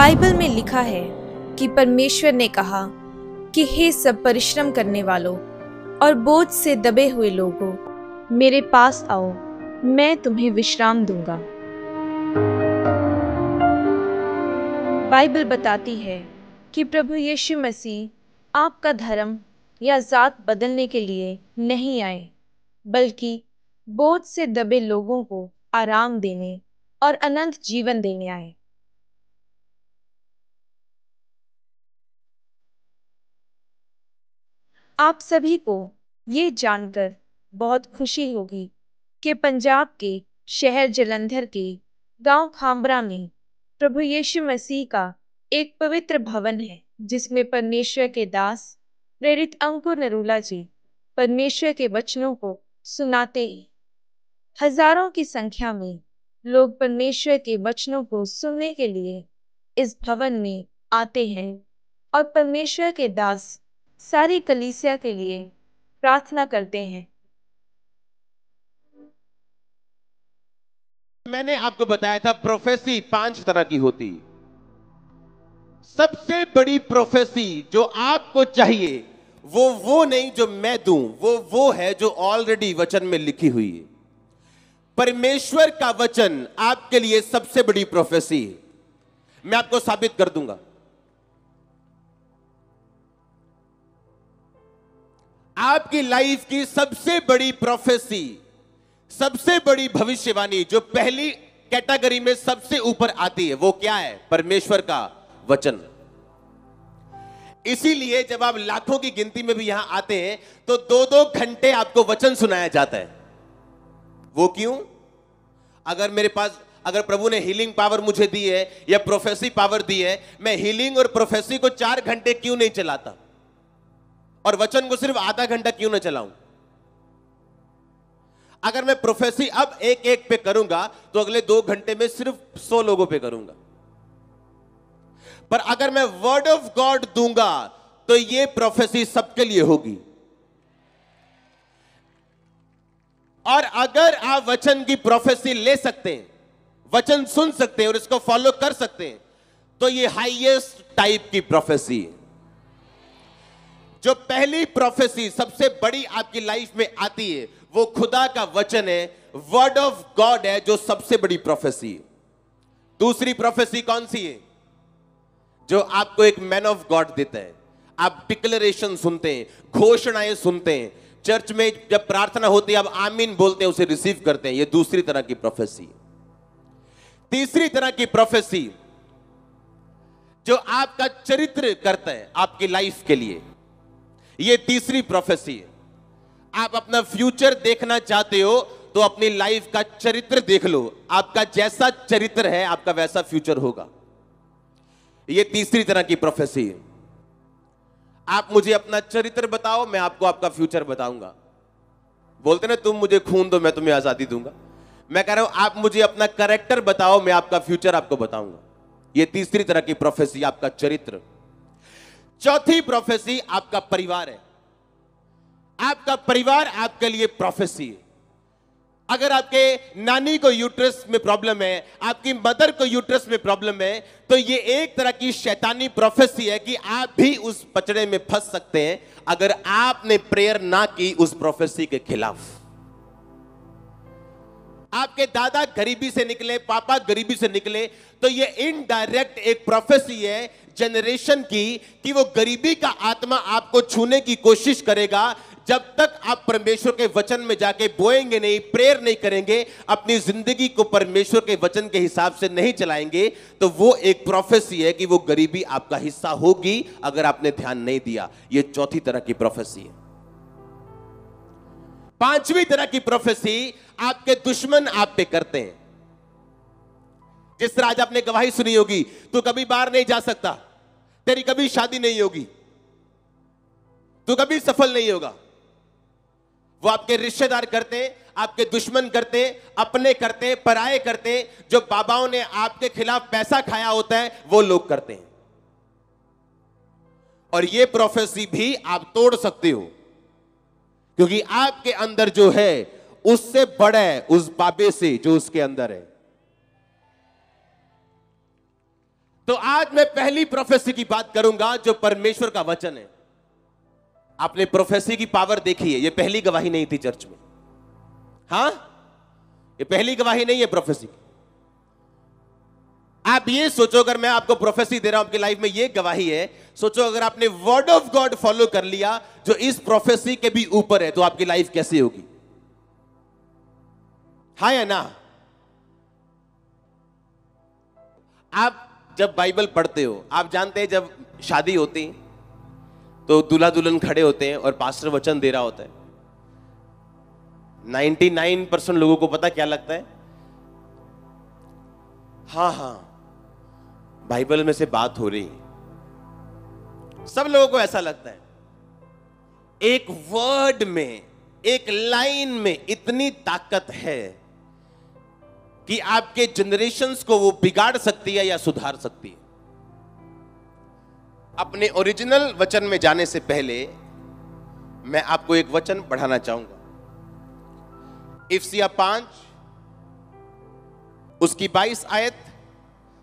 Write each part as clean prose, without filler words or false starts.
Bible में लिखा है कि परमेश्वर ने कहा कि हे सब परिश्रम करने वालों और बोझ से दबे हुए लोगों, मेरे पास आओ, मैं तुम्हें विश्राम दूंगा। बाइबल बताती है कि प्रभु यीशु मसीह आपका धर्म या जात बदलने के लिए नहीं आए, बल्कि बोझ से दबे लोगों को आराम देने और अनंत जीवन देने आए। आप सभी को ये जानकर बहुत खुशी होगी कि पंजाब के शहर जलंधर के गांव खांबरा में प्रभु यीशु मसीह का एक पवित्र भवन है, जिसमें परमेश्वर के दास प्रेरित अंकुर नरूला जी परमेश्वर के वचनों को सुनाते हैं। हजारों की संख्या में लोग परमेश्वर के वचनों को सुनने के लिए इस भवन में आते हैं और परमेश्वर के दास सारी कलीसिया के लिए प्रार्थना करते हैं। मैंने आपको बताया था प्रोफेसी 5 तरह की होती। सबसे बड़ी प्रोफेसी जो आपको चाहिए वो नहीं जो मैं दूं, वो है जो ऑलरेडी वचन में लिखी हुई है। परमेश्वर का वचन आपके लिए सबसे बड़ी प्रोफेसी है। मैं आपको साबित कर दूंगा। आपकी लाइफ की सबसे बड़ी प्रोफेसी, सबसे बड़ी भविष्यवाणी जो पहली कैटेगरी में सबसे ऊपर आती है, वो क्या है? परमेश्वर का वचन। इसीलिए जब आप लाखों की गिनती में भी यहां आते हैं तो 2-2 घंटे आपको वचन सुनाया जाता है। वो क्यों? अगर प्रभु ने हीलिंग पावर मुझे दी है या प्रोफेसी पावर दी है, मैं हीलिंग और प्रोफेसी को 4 घंटे क्यों नहीं चलाता और वचन को सिर्फ आधा घंटा क्यों न चलाऊं? अगर मैं प्रोफेसी अब एक पे करूंगा तो अगले 2 घंटे में सिर्फ 100 लोगों पे करूंगा। पर अगर मैं वर्ड ऑफ गॉड दूंगा तो ये प्रोफेसी सबके लिए होगी। और अगर आप वचन की प्रोफेसी ले सकते हैं, वचन सुन सकते हैं और इसको फॉलो कर सकते हैं, तो ये हाईएस्ट टाइप की प्रोफेसी है। जो पहली प्रोफेसी सबसे बड़ी आपकी लाइफ में आती है वो खुदा का वचन है, वर्ड ऑफ गॉड है, जो सबसे बड़ी प्रोफेसी है। दूसरी प्रोफेसी कौन सी है? जो आपको एक मैन ऑफ गॉड देता है। आप डिक्लेरेशन सुनते हैं, घोषणाएं सुनते हैं, चर्च में जब प्रार्थना होती है आप आमीन बोलते हैं, उसे रिसीव करते हैं। ये दूसरी तरह की प्रोफेसी है। तीसरी तरह की प्रोफेसी जो आपका चरित्र करता है आपकी लाइफ के लिए, ये तीसरी प्रोफेसी है। आप अपना फ्यूचर देखना चाहते हो तो अपनी लाइफ का चरित्र देख लो। आपका जैसा चरित्र है आपका वैसा फ्यूचर होगा। ये तीसरी तरह की प्रोफेसी है। आप मुझे अपना चरित्र बताओ, मैं आपको आपका फ्यूचर बताऊंगा। बोलते ना तुम मुझे खून दो मैं तुम्हें आजादी दूंगा। मैं कह रहा हूं आप मुझे अपना कैरेक्टर बताओ, मैं आपका फ्यूचर आपको बताऊंगा। ये तीसरी तरह की प्रोफेसी, आपका चरित्र। चौथी प्रोफेसी आपका परिवार है। आपका परिवार आपके लिए प्रोफेसी है। अगर आपके नानी को यूट्रस में प्रॉब्लम है, आपकी मदर को यूट्रस में प्रॉब्लम है, तो ये एक तरह की शैतानी प्रोफेसी है कि आप भी उस पचड़े में फंस सकते हैं अगर आपने प्रेयर ना की उस प्रोफेसी के खिलाफ। आपके दादा गरीबी से निकले, पापा गरीबी से निकले, तो ये इनडायरेक्ट एक प्रोफेसी है जनरेशन की कि वो गरीबी का आत्मा आपको छूने की कोशिश करेगा। जब तक आप परमेश्वर के वचन में जाके बोएंगे नहीं, प्रेयर नहीं करेंगे, अपनी जिंदगी को परमेश्वर के वचन के हिसाब से नहीं चलाएंगे, तो वो एक प्रोफेसी है कि वो गरीबी आपका हिस्सा होगी अगर आपने ध्यान नहीं दिया। ये चौथी तरह की प्रोफेसी है। पांचवी तरह की प्रोफेसी आपके दुश्मन आप पे करते हैं। जिस तरह आज आपने गवाही सुनी होगी, तू कभी बाहर नहीं जा सकता, तेरी कभी शादी नहीं होगी, तू कभी सफल नहीं होगा। वो आपके रिश्तेदार करते हैं, आपके दुश्मन करते हैं, अपने करते हैं, पराये करते हैं। जो बाबाओं ने आपके खिलाफ पैसा खाया होता है वो लोग करते हैं। और ये प्रोफेसी भी आप तोड़ सकते हो, क्योंकि आपके अंदर जो है उससे बड़ा है उस बाबे से जो उसके अंदर है। तो आज मैं पहली प्रोफेसी की बात करूंगा जो परमेश्वर का वचन है। आपने प्रोफेसी की पावर देखी है, ये पहली गवाही नहीं थी चर्च में। हां, ये पहली गवाही नहीं है प्रोफेसी की। आप ये सोचो, अगर मैं आपको प्रोफेसी दे रहा हूं आपकी लाइफ में, ये गवाही है। सोचो अगर आपने वर्ड ऑफ गॉड फॉलो कर लिया जो इस प्रोफेसी के भी ऊपर है, तो आपकी लाइफ कैसी होगी? हाँ या ना? आप जब बाइबल पढ़ते हो, आप जानते हैं जब शादी होती तो दूल्हा दुल्हन खड़े होते हैं और पास्टर वचन दे रहा होता है। 99% लोगों को पता क्या लगता है? हाँ हाँ, बाइबल में से बात हो रही। सब लोगों को ऐसा लगता है। एक वर्ड में, एक लाइन में इतनी ताकत है कि आपके जनरेशंस को वो बिगाड़ सकती है या सुधार सकती है। अपने ओरिजिनल वचन में जाने से पहले मैं आपको एक वचन पढ़ाना चाहूंगा। इफिसिया 5 उसकी 22 आयत,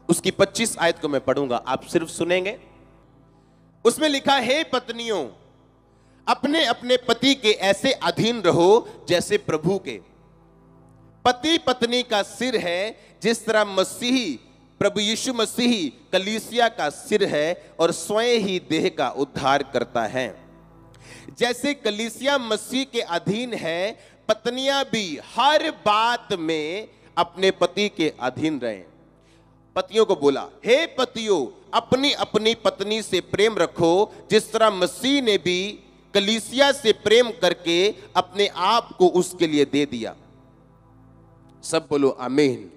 उसकी 25 आयत को मैं पढ़ूंगा, आप सिर्फ सुनेंगे। उसमें लिखा है, पत्नियों अपने अपने पति के ऐसे अधीन रहो जैसे प्रभु के। पति पत्नी का सिर है, जिस तरह मसीही प्रभु यीशु मसीह कलीसिया का सिर है और स्वयं ही देह का उद्धार करता है। जैसे कलीसिया मसीह के अधीन है, पत्नियां भी हर बात में अपने पति के अधीन रहें। पतियों को बोला, हे पतियों अपनी अपनी पत्नी से प्रेम रखो, जिस तरह मसीह ने भी कलीसिया से प्रेम करके अपने आप को उसके लिए दे दिया। सब बोलो आमीन।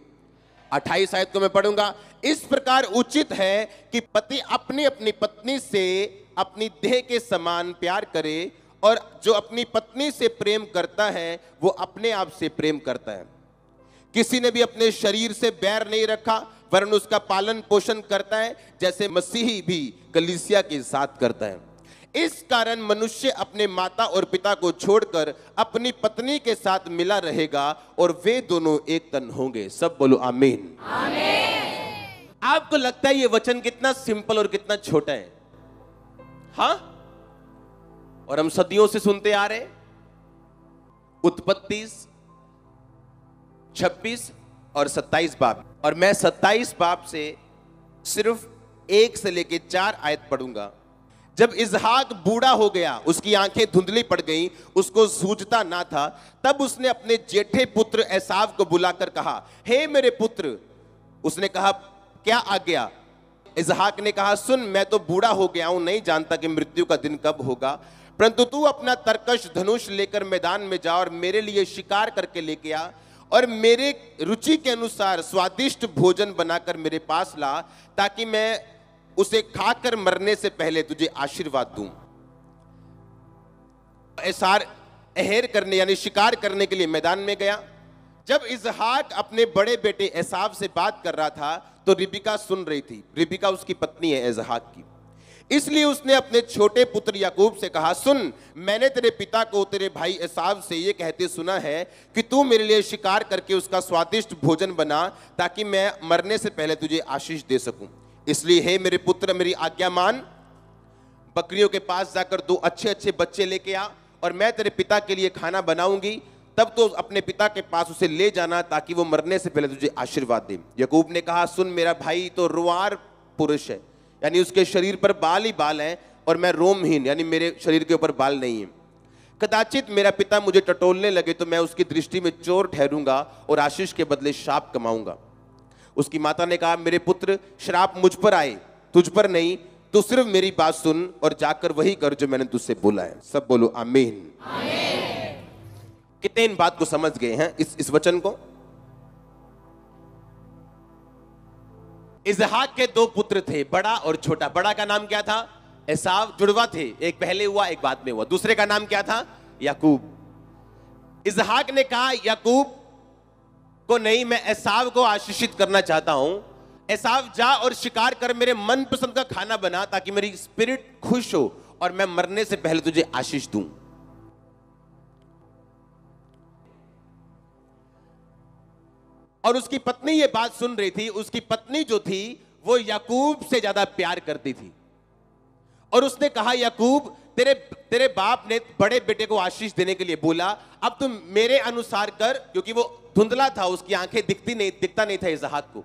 28 आयत को मैं पढ़ूंगा। इस प्रकार उचित है कि पति अपनी अपनी पत्नी से अपनी देह के समान प्यार करे, और जो अपनी पत्नी से प्रेम करता है वो अपने आप से प्रेम करता है। किसी ने भी अपने शरीर से बैर नहीं रखा, वरन उसका पालन पोषण करता है, जैसे मसीही भी कलीसिया के साथ करता है। इस कारण मनुष्य अपने माता और पिता को छोड़कर अपनी पत्नी के साथ मिला रहेगा और वे दोनों एक तन होंगे। सब बोलो आमीन। आमीन। आपको लगता है ये वचन कितना सिंपल और कितना छोटा है? हाँ, और हम सदियों से सुनते आ रहे। उत्पत्ति 26 और 27 बाब, और मैं 27 बाब से सिर्फ 1 से लेके 4 आयत पढ़ूंगा। जब इजहाक बूढ़ा हो गया, उसकी आंखें धुंधली पड़ गईं, उसको सूझता ना था, तब उसने अपने जेठे पुत्र एसाव को बुलाकर कहा, हे मेरे पुत्र। उसने कहा, क्या आज्ञा? इजहाक ने कहा, सुन, मैं तो बूढ़ा हो गया हूं, नहीं जानता कि मृत्यु का दिन कब होगा, परंतु तू अपना तरकश धनुष लेकर मैदान में जा और मेरे लिए शिकार करके लेके आ, और मेरे रुचि के अनुसार स्वादिष्ट भोजन बनाकर मेरे पास ला, ताकि मैं उसे खाकर मरने से पहले तुझे आशीर्वाद दूं। एसार अहेर करने यानी शिकार करने के लिए मैदान में गया। जब इजहाक अपने बड़े बेटे एसाव से बात कर रहा था तो रिबिका सुन रही थी। रिबिका उसकी पत्नी है इजहाक की। इसलिए उसने अपने छोटे पुत्र याकूब से कहा, सुन, मैंने तेरे पिता को तेरे भाई एसाव से ये कहते सुना है कि तू मेरे लिए शिकार करके उसका स्वादिष्ट भोजन बना, ताकि मैं मरने से पहले तुझे आशीष दे सकूं। इसलिए हे मेरे पुत्र, मेरी आज्ञा मान, बकरियों के पास जाकर 2 अच्छे अच्छे बच्चे लेके आ, और मैं तेरे पिता के लिए खाना बनाऊंगी, तब तो अपने पिता के पास उसे ले जाना, ताकि वो मरने से पहले तुझे आशीर्वाद दे। याकूब ने कहा, सुन, मेरा भाई तो रुआर पुरुष है, यानी उसके शरीर पर बाल ही बाल हैं, और मैं रोमहीन, यानी मेरे शरीर के ऊपर बाल नहीं है। कदाचित मेरा पिता मुझे टटोलने लगे तो मैं उसकी दृष्टि में चोर ठहरूंगा और आशीष के बदले शाप कमाऊंगा। उसकी माता ने कहा, मेरे पुत्र, श्राप मुझ पर आए, तुझ पर नहीं। तू सिर्फ मेरी बात सुन और जाकर वही कर जो मैंने तुझसे बोला है। सब बोलो आमीन। आमीन। कितने इन बात को समझ गए हैं, इस वचन को? इजहाक के 2 पुत्र थे, बड़ा और छोटा। बड़ा का नाम क्या था? एसाव। जुड़वा थे, एक पहले हुआ एक बाद में हुआ। दूसरे का नाम क्या था? याकूब। इजहाक ने कहा, याकूब को नहीं, मैं एसाव को आशीषित करना चाहता हूं। एसाव, जा और शिकार कर मेरे मनपसंद का खाना बना, ताकि मेरी स्पिरिट खुश हो और मैं मरने से पहले तुझे आशीष दूं। और उसकी पत्नी ये बात सुन रही थी। उसकी पत्नी जो थी वो याकूब से ज्यादा प्यार करती थी। और उसने कहा, याकूब तेरे बाप ने बड़े बेटे को आशीष देने के लिए बोला, अब तुम मेरे अनुसार कर, क्योंकि वो धुंधला था, उसकी आंखें दिखता नहीं था इसहाक को।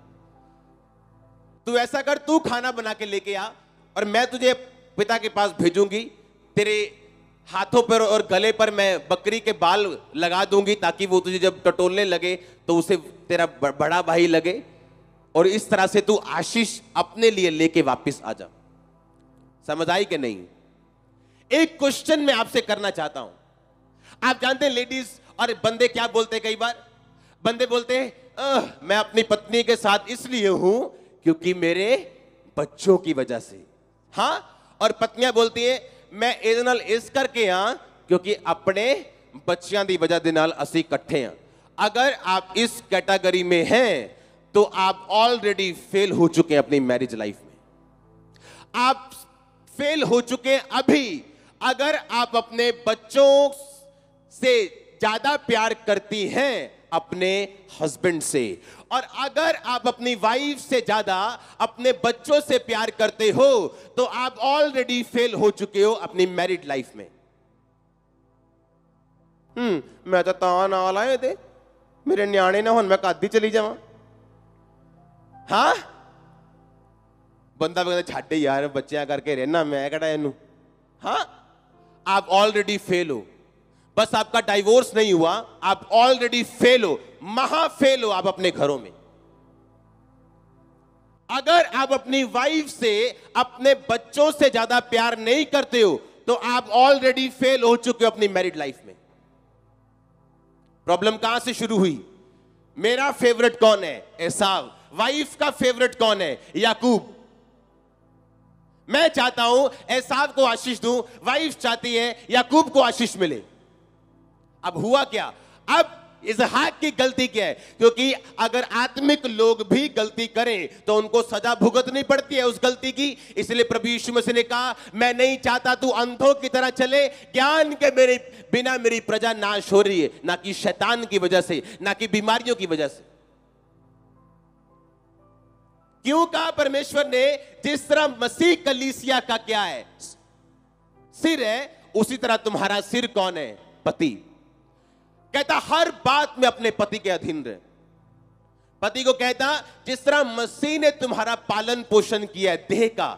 तू ऐसा कर, तू खाना बना के लेके आ और मैं तुझे पिता के पास भेजूंगी। तेरे हाथों पर और गले पर मैं बकरी के बाल लगा दूंगी, ताकि वो तुझे जब टटोलने लगे तो उसे तेरा बड़ा भाई लगे, और इस तरह से तू आशीष अपने लिए लेके वापस आ जा। समझ आई कि नहीं? एक क्वेश्चन मैं आपसे करना चाहता हूं। आप जानते हैं लेडीज और बंदे क्या बोलते हैं? कई बार बंदे बोलते हैं, मैं अपनी पत्नी के साथ इसलिए हूं क्योंकि मेरे बच्चों की वजह से। हां, और पत्नियां बोलती हैं, मैं ਇਹਦੇ ਨਾਲ इस करके हां क्योंकि अपने बच्चियां दी वजह दे नाल ਅਸੀਂ इकट्ठे हैं। अगर आप इस कैटेगरी में हैं तो आप ऑलरेडी फेल हो चुके हैं अपनी मैरिज लाइफ में। आप फेल हो चुके हैं अभी। अगर आप अपने बच्चों से ज्यादा प्यार करती हैं अपने हस्बैंड से, और अगर आप अपनी वाइफ से ज्यादा अपने बच्चों से प्यार करते हो, तो आप ऑलरेडी फेल हो चुके हो अपनी मैरिड लाइफ में। मैं तो ता नाल आए थे, मेरे न्याणे ना हुन मैं कद ही चली जावां। हाँ, बंदा कहता छाड़े यार, बच्चियां करके रहना, मैं कहता इनू। हाँ, आप ऑलरेडी फेल हो। बस आपका डाइवोर्स नहीं हुआ, आप ऑलरेडी फेल हो, महा फेल हो आप अपने घरों में। अगर आप अपनी वाइफ से अपने बच्चों से ज्यादा प्यार नहीं करते हो, तो आप ऑलरेडी फेल हो चुके हो अपनी मैरिड लाइफ में। प्रॉब्लम कहां से शुरू हुई? मेरा फेवरेट कौन है? एसाव। वाइफ का फेवरेट कौन है? याकूब। मैं चाहता हूं एसाव को आशीष दूं, वाइफ चाहती है याकूब को आशीष मिले। अब हुआ क्या? अब इसहाक की गलती क्या है? क्योंकि अगर आत्मिक लोग भी गलती करें तो उनको सजा भुगतनी पड़ती है उस गलती की। इसलिए प्रभु यीशु मसीह ने कहा, मैं नहीं चाहता तू अंधों की तरह चले, ज्ञान के मेरे बिना मेरी प्रजा नाश हो रही है, ना कि शैतान की वजह से, ना कि बीमारियों की वजह से। क्यों कहा परमेश्वर ने? जिस तरह मसीह कलीसिया का क्या है? सिर है, उसी तरह तुम्हारा सिर कौन है? पति। कहता हर बात में अपने पति के अधीन रहे। पति को कहता, जिस तरह मसीह ने तुम्हारा पालन पोषण किया है देह का,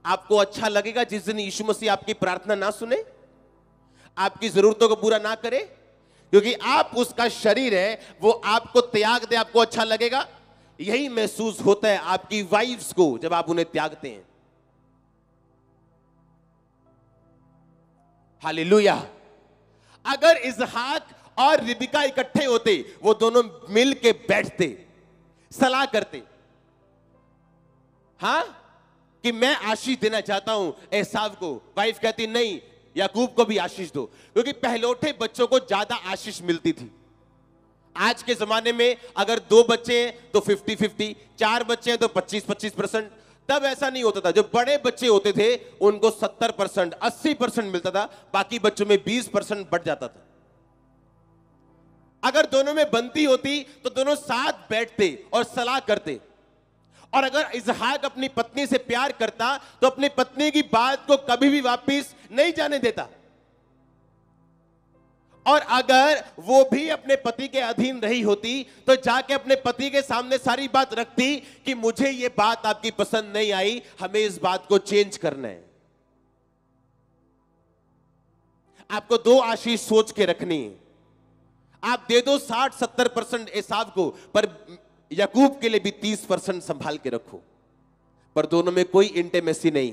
आपको अच्छा लगेगा जिस दिन यीशु मसीह आपकी प्रार्थना ना सुने, आपकी जरूरतों को पूरा ना करे? क्योंकि आप उसका शरीर है, वो आपको त्याग दे, आपको अच्छा लगेगा? यही महसूस होता है आपकी वाइफ्स को जब आप उन्हें त्यागते हैं। हालेलुया। अगर इसहाक और रिबिका इकट्ठे होते, वो दोनों मिल के बैठते, सलाह करते, हां, कि मैं आशीष देना चाहता हूं एसाव को। वाइफ कहती नहीं, याकूब को भी आशीष दो, क्योंकि पहलौठे बच्चों को ज्यादा आशीष मिलती थी। आज के जमाने में अगर 2 बच्चे हैं तो 50-50, 4 बच्चे हैं तो 25-25%। तब ऐसा नहीं होता था। जो बड़े बच्चे होते थे उनको 70%, 80% मिलता था, बाकी बच्चों में 20% बढ़ जाता था। अगर दोनों में बनती होती तो दोनों साथ बैठते और सलाह करते। और अगर इसहाक अपनी पत्नी से प्यार करता तो अपनी पत्नी की बात को कभी भी वापस नहीं जाने देता। और अगर वो भी अपने पति के अधीन रही होती तो जाके अपने पति के सामने सारी बात रखती कि मुझे ये बात आपकी पसंद नहीं आई, हमें इस बात को चेंज करना है। आपको 2 आशीष सोच के रखनी है। आप दे दो 60-70% एसाव को, पर याकूब के लिए भी 30% संभाल के रखो। पर दोनों में कोई इंटीमेसी नहीं,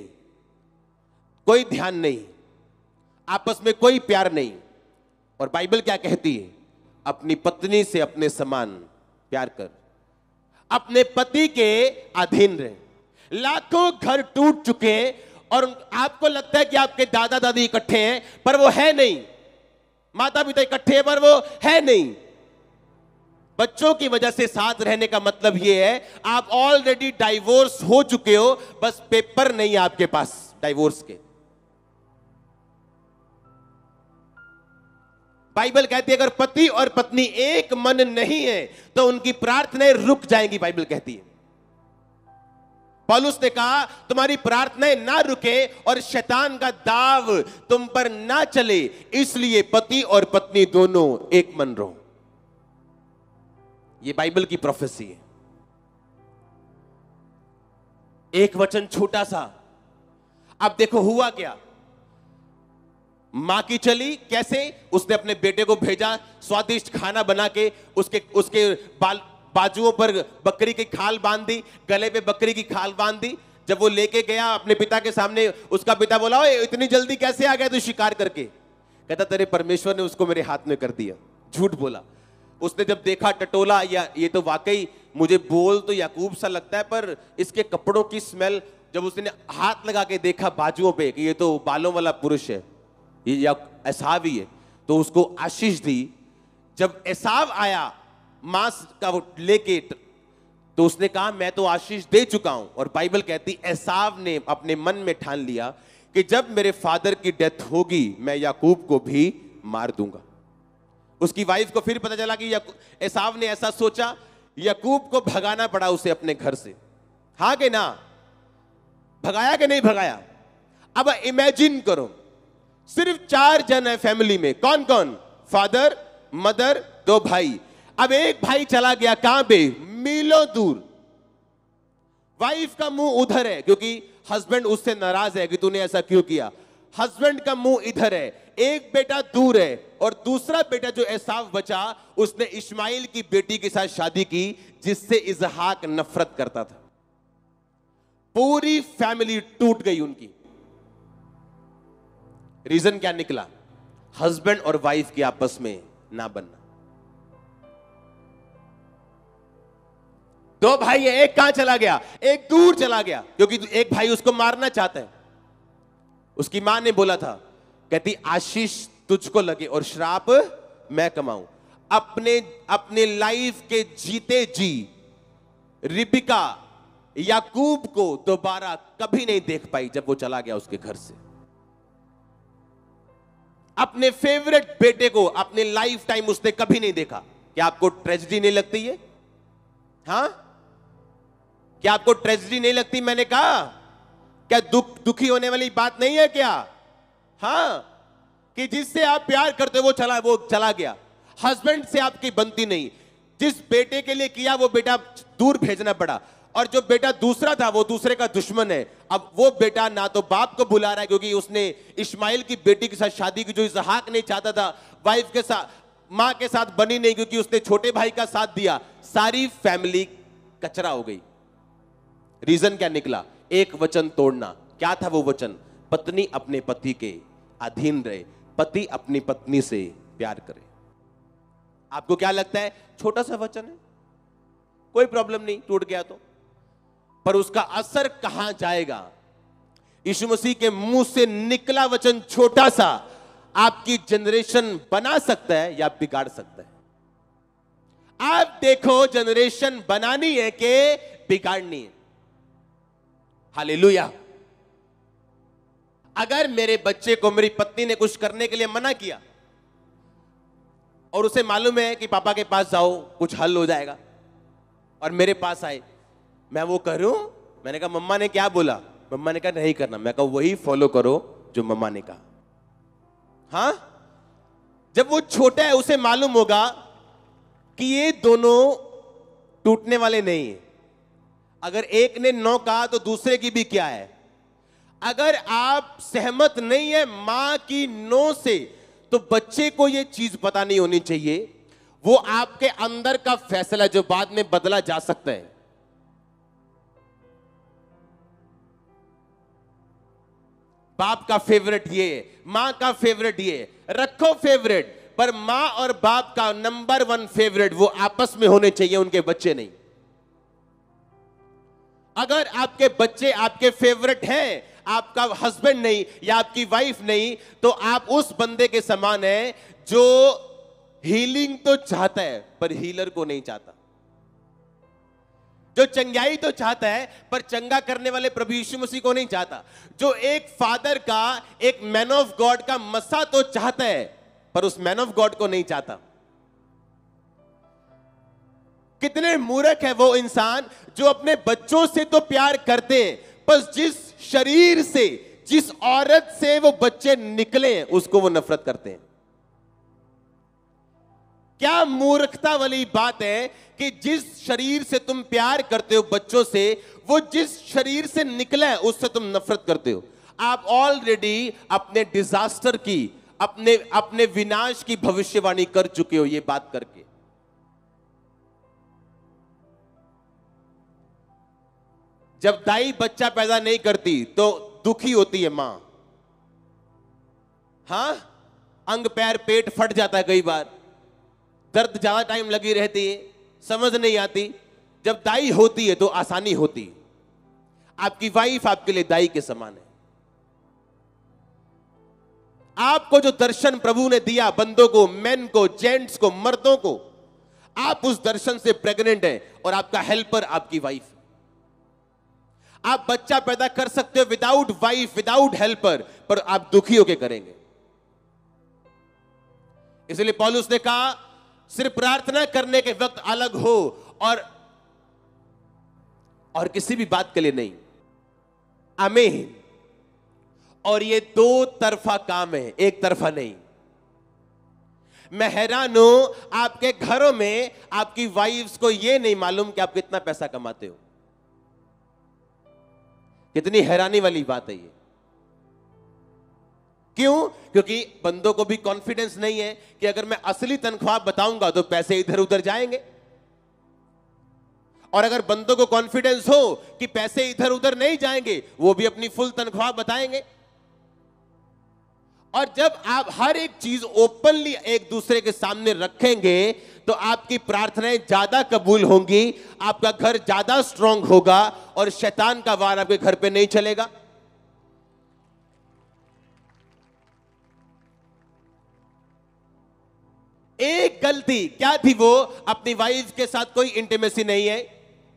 कोई ध्यान नहीं, आपस में कोई प्यार नहीं। और बाइबल क्या कहती है? अपनी पत्नी से अपने समान प्यार कर, अपने पति के अधीन रहे। लाखों घर टूट चुके हैं और आपको लगता है कि आपके दादा दादी इकट्ठे हैं, पर वो है नहीं। माता पिता इकट्ठे हैं, पर वो है नहीं। बच्चों की वजह से साथ रहने का मतलब यह है आप ऑलरेडी डाइवोर्स हो चुके हो, बस पेपर नहीं है आपके पास डाइवोर्स के। बाइबल कहती है अगर पति और पत्नी एक मन नहीं है तो उनकी प्रार्थनाएं रुक जाएंगी। बाइबल कहती है पौलुस ने कहा तुम्हारी प्रार्थनाएं ना रुके और शैतान का दाव तुम पर ना चले, इसलिए पति और पत्नी दोनों एक मन रहो। यह बाइबल की प्रोफेसी है। एक वचन छोटा सा। अब देखो हुआ क्या। मां की चली कैसे, उसने अपने बेटे को भेजा, स्वादिष्ट खाना बना के उसके बाजुओं पर बकरी की खाल बांध दी, गले पे बकरी की खाल बांध दी। जब वो लेके गया अपने पिता के सामने, उसका पिता बोला ओए इतनी जल्दी कैसे आ गया तू शिकार करके? कहता तेरे परमेश्वर ने उसको मेरे हाथ में कर दिया। झूठ बोला। उसने जब देखा टटोला, या ये तो वाकई मुझे बोल तो याकूब सा लगता है, पर इसके कपड़ों की स्मेल, जब उसने हाथ लगा के देखा बाजुओं पे कि ये तो बालों वाला पुरुष है, ये या एसाव ही है, तो उसको आशीष दी। जब एसाव आया मांस का वो लेके, तो उसने कहा मैं तो आशीष दे चुका हूं। और बाइबल कहती एसाव ने अपने मन में ठान लिया कि जब मेरे फादर की डेथ होगी मैं याकूब को भी मार दूंगा। उसकी वाइफ को फिर पता चला कि एसाव ने ऐसा सोचा, याकूब को भगाना पड़ा उसे अपने घर से। हाँ कि ना? भगाया कि नहीं भगाया? अब इमेजिन करो, सिर्फ 4 जन है फैमिली में। कौन कौन? फादर, मदर, 2 भाई। अब एक भाई चला गया कहां पे? मीलों दूर। वाइफ का मुंह उधर है क्योंकि हस्बैंड उससे नाराज है कि तूने ऐसा क्यों किया। हस्बैंड का मुंह इधर है। एक बेटा दूर है और दूसरा बेटा जो एसाव बचा, उसने इस्माइल की बेटी के साथ शादी की जिससे इजहाक नफरत करता था। पूरी फैमिली टूट गई उनकी। रीजन क्या निकला? हस्बैंड और वाइफ के आपस में ना बनना। 2 भाई है, एक कहां चला गया? एक दूर चला गया क्योंकि एक भाई उसको मारना चाहता है। उसकी मां ने बोला था, कहती आशीष तुझको लगे और श्राप मैं कमाऊं। अपने लाइफ के जीते जी रिबिका याकूब को दोबारा कभी नहीं देख पाई जब वो चला गया उसके घर से। अपने फेवरेट बेटे को अपने लाइफ टाइम उसने कभी नहीं देखा। क्या आपको ट्रेजेडी नहीं लगती है? हाँ, क्या आपको ट्रेजेडी नहीं लगती? मैंने कहा क्या दुखी होने वाली बात नहीं है क्या? हाँ, कि जिससे आप प्यार करते हो वो चला गया। हस्बैंड से आपकी बनती नहीं, जिस बेटे के लिए किया वो बेटा दूर भेजना पड़ा, और जो बेटा दूसरा था वो दूसरे का दुश्मन है। अब वो बेटा ना तो बाप को बुला रहा है क्योंकि उसने इस्माइल की बेटी के साथ शादी की जो इसहाक नहीं चाहता था, वाइफ के साथ, मां के साथ बनी नहीं क्योंकि उसने छोटे भाई का साथ दिया। सारी फैमिली कचरा हो गई। रीजन क्या निकला? एक वचन तोड़ना। क्या था वो वचन? पत्नी अपने पति के अधीन रहे, पति अपनी पत्नी से प्यार करे। आपको क्या लगता है? छोटा सा वचन है, कोई प्रॉब्लम नहीं, टूट गया तो, पर उसका असर कहां जाएगा? यीशु मसीह के मुंह से निकला वचन छोटा सा आपकी जनरेशन बना सकता है या बिगाड़ सकता है। आप देखो, जनरेशन बनानी है कि बिगाड़नी है। हालेलुया। अगर मेरे बच्चे को मेरी पत्नी ने कुछ करने के लिए मना किया और उसे मालूम है कि पापा के पास जाओ कुछ हल हो जाएगा, और मेरे पास आए, मैं वो करूं? मैंने कहा मम्मा ने क्या बोला? मम्मा ने कहा नहीं करना। मैं कहा वही फॉलो करो जो मम्मा ने कहा। हां, जब वो छोटा है उसे मालूम होगा कि ये दोनों टूटने वाले नहीं है। अगर एक ने नो कहा तो दूसरे की भी क्या है। अगर आप सहमत नहीं है मां की नो से, तो बच्चे को यह चीज पता नहीं होनी चाहिए, वो आपके अंदर का फैसला जो बाद में बदला जा सकता है। बाप का फेवरेट ये है, मां का फेवरेट ये है, रखो फेवरेट, पर मां और बाप का नंबर 1 फेवरेट वो आपस में होने चाहिए, उनके बच्चे नहीं। अगर आपके बच्चे आपके फेवरेट हैं, आपका हस्बैंड नहीं या आपकी वाइफ नहीं, तो आप उस बंदे के समान हैं जो हीलिंग तो चाहता है पर हीलर को नहीं चाहता, जो चंगाई तो चाहता है पर चंगा करने वाले प्रभु यीशु मसीह को नहीं चाहता, जो एक फादर का, एक मैन ऑफ गॉड का मसा तो चाहता है पर उस मैन ऑफ गॉड को नहीं चाहता। कितने मूर्ख है वो इंसान जो अपने बच्चों से तो प्यार करते हैं, बस जिस शरीर से, जिस औरत से वो बच्चे निकले हैं उसको वो नफरत करते हैं। क्या मूर्खता वाली बात है कि जिस शरीर से तुम प्यार करते हो बच्चों से, वो जिस शरीर से निकला है उससे तुम नफरत करते हो। आप ऑलरेडी अपने डिजास्टर की, अपने विनाश की भविष्यवाणी कर चुके हो ये बात करके। जब दाई बच्चा पैदा नहीं करती तो दुखी होती है मां। हां, अंग पैर पेट फट जाता है, कई बार दर्द ज्यादा टाइम लगी रहती है, समझ नहीं आती। जब दाई होती है तो आसानी होती है। आपकी वाइफ आपके लिए दाई के समान है। आपको जो दर्शन प्रभु ने दिया, बंदों को, मेन को, जेंट्स को, मर्दों को, आप उस दर्शन से प्रेग्नेंट हैं और आपका हेल्पर आपकी वाइफ है। आप बच्चा पैदा कर सकते हो विदाउट वाइफ, विदाउट हेल्पर, पर आप दुखी होकर करेंगे। इसलिए पौलुस ने कहा सिर्फ प्रार्थना करने के वक्त अलग हो और किसी भी बात के लिए नहीं। आमीन। और ये दो तरफा काम है, एक तरफा नहीं। मैं हैरान हूं आपके घरों में आपकी वाइफ्स को यह नहीं मालूम कि आप कितना पैसा कमाते हो। कितनी हैरानी वाली बात है ये। क्यों? क्योंकि बंदों को भी कॉन्फिडेंस नहीं है कि अगर मैं असली तनख्वाह बताऊंगा तो पैसे इधर उधर जाएंगे। और अगर बंदों को कॉन्फिडेंस हो कि पैसे इधर उधर नहीं जाएंगे, वो भी अपनी फुल तनख्वाह बताएंगे। और जब आप हर एक चीज ओपनली एक दूसरे के सामने रखेंगे तो आपकी प्रार्थनाएं ज्यादा कबूल होंगी, आपका घर ज्यादा स्ट्रांग होगा और शैतान का वार आपके घर पे नहीं चलेगा। एक गलती क्या थी वो? अपनी वाइफ के साथ कोई इंटीमेसी नहीं है,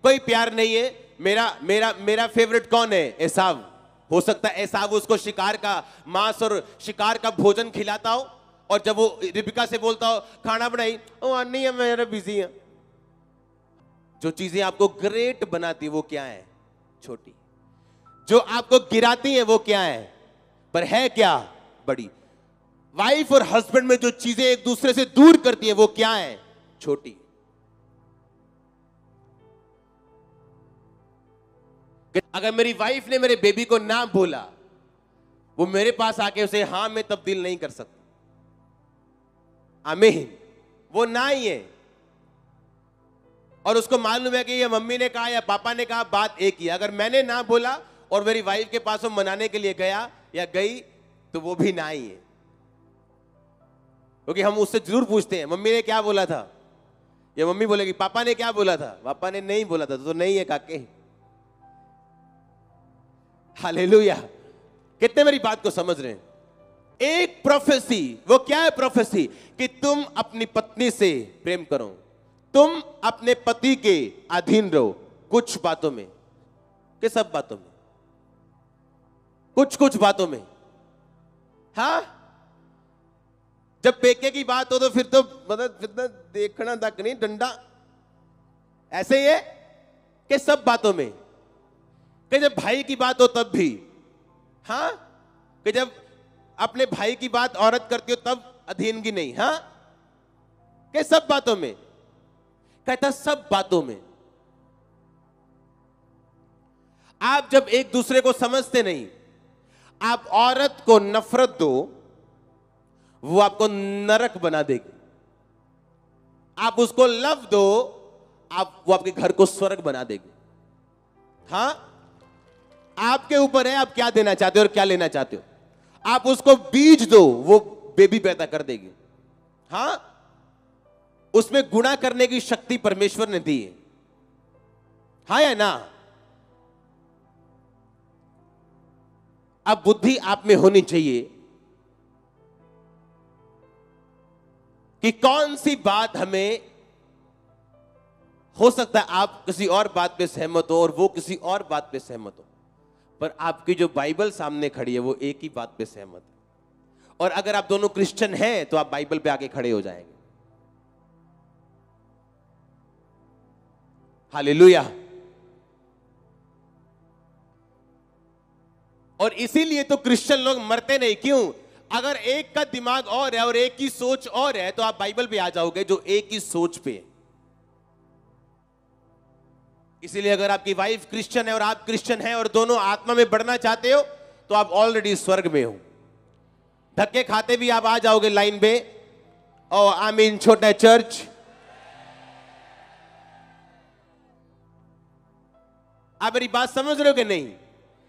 कोई प्यार नहीं है। मेरा मेरा मेरा फेवरेट कौन है? एसाव। हो सकता है एसाव उसको शिकार का मांस और शिकार का भोजन खिलाता हो, और जब वो रिबिका से बोलता हो खाना बनाई, ओ नहीं है मेरा बिजी है। जो चीजें आपको ग्रेट बनाती है वो क्या है? छोटी। जो आपको गिराती है वो क्या है? पर है क्या? बड़ी। वाइफ और हस्बैंड में जो चीजें एक दूसरे से दूर करती है वो क्या है? छोटी। अगर मेरी वाइफ ने मेरे बेबी को ना बोला, वो मेरे पास आके उसे हां में तब्दील नहीं कर सकता। आमीन। वो ना ही है, और उसको मालूम है कि ये मम्मी ने कहा या पापा ने कहा, बात एक ही है। अगर मैंने ना बोला और मेरी वाइफ के पास वो मनाने के लिए गया या गई तो वो भी ना ही है। क्योंकि हम उससे जरूर पूछते हैं मम्मी ने क्या बोला था, या मम्मी बोलेगी पापा ने क्या बोला था। पापा ने नहीं बोला था तो नहीं है काके। हालेलुया। कितने मेरी बात को समझ रहे हैं? एक प्रोफेसी, वो क्या है प्रोफेसी? कि तुम अपनी पत्नी से प्रेम करो, तुम अपने पति के अधीन रहो, कुछ बातों में, कि सब बातों में, कुछ कुछ बातों में। हाँ, जब पेके की बात हो तो फिर तो मतलब फिर तो देखना तक नहीं, डंडा। ऐसे ही है कि सब बातों में, कि जब भाई की बात हो तब भी। हाँ, कि जब अपने भाई की बात औरत करती हो तब अधीनगी नहीं। हाँ, कि सब बातों में। कहता सब बातों में। आप जब एक दूसरे को समझते नहीं, आप औरत को नफरत दो, वो आपको नरक बना देगी। आप उसको लव दो, वो आपके घर को स्वर्ग बना देगी। हाँ, आपके ऊपर है आप क्या देना चाहते हो और क्या लेना चाहते हो। आप उसको बीज दो, वो बेबी पैदा कर देगी। हाँ, उसमें गुणा करने की शक्ति परमेश्वर ने दी है। हाँ या ना? अब बुद्धि आप में होनी चाहिए कि कौन सी बात हमें, हो सकता है आप किसी और बात पे सहमत हो और वो किसी और बात पे सहमत हो, पर आपकी जो बाइबल सामने खड़ी है वो एक ही बात पे सहमत है। और अगर आप दोनों क्रिश्चियन हैं तो आप बाइबल पे आके खड़े हो जाएंगे। हालेलुया। और इसीलिए तो क्रिश्चियन लोग मरते नहीं। क्यों? अगर एक का दिमाग और है और एक की सोच और है तो आप बाइबल पे आ जाओगे जो एक ही सोच पे। इसीलिए अगर आपकी वाइफ क्रिश्चियन है और आप क्रिश्चियन हैं और दोनों आत्मा में बढ़ना चाहते हो तो आप ऑलरेडी स्वर्ग में हो। धक्के खाते भी आप आ जाओगे लाइन पे, ओ आमीन छोटा चर्च। आप मेरी बात समझ रहे हो कि नहीं?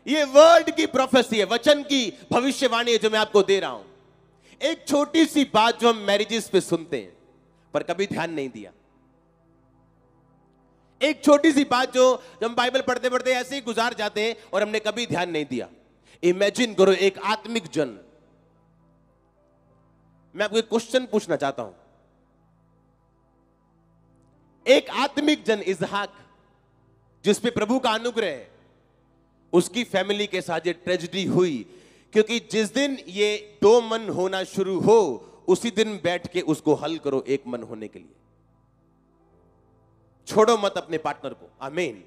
ये वर्ड की प्रोफेसी है, वचन की भविष्यवाणी है जो मैं आपको दे रहा हूं। एक छोटी सी बात जो हम मैरिजेस पे सुनते हैं पर कभी ध्यान नहीं दिया। एक छोटी सी बात जो हम बाइबल पढ़ते पढ़ते ऐसे ही गुजार जाते हैं और हमने कभी ध्यान नहीं दिया। इमेजिन करो एक आत्मिक जन। मैं आपको एक क्वेश्चन पूछना चाहता हूं। एक आत्मिक जन इसहाक जिस पे प्रभु का अनुग्रह है, उसकी फैमिली के साथ ये ट्रेजेडी हुई क्योंकि जिस दिन ये दो मन होना शुरू हो उसी दिन बैठ के उसको हल करो एक मन होने के लिए। छोड़ो मत अपने पार्टनर को। आमीन।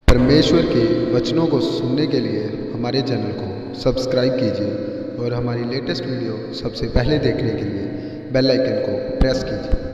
परमेश्वर के वचनों को सुनने के लिए हमारे चैनल को सब्सक्राइब कीजिए और हमारी लेटेस्ट वीडियो सबसे पहले देखने के लिए बेल आइकन को प्रेस कीजिए।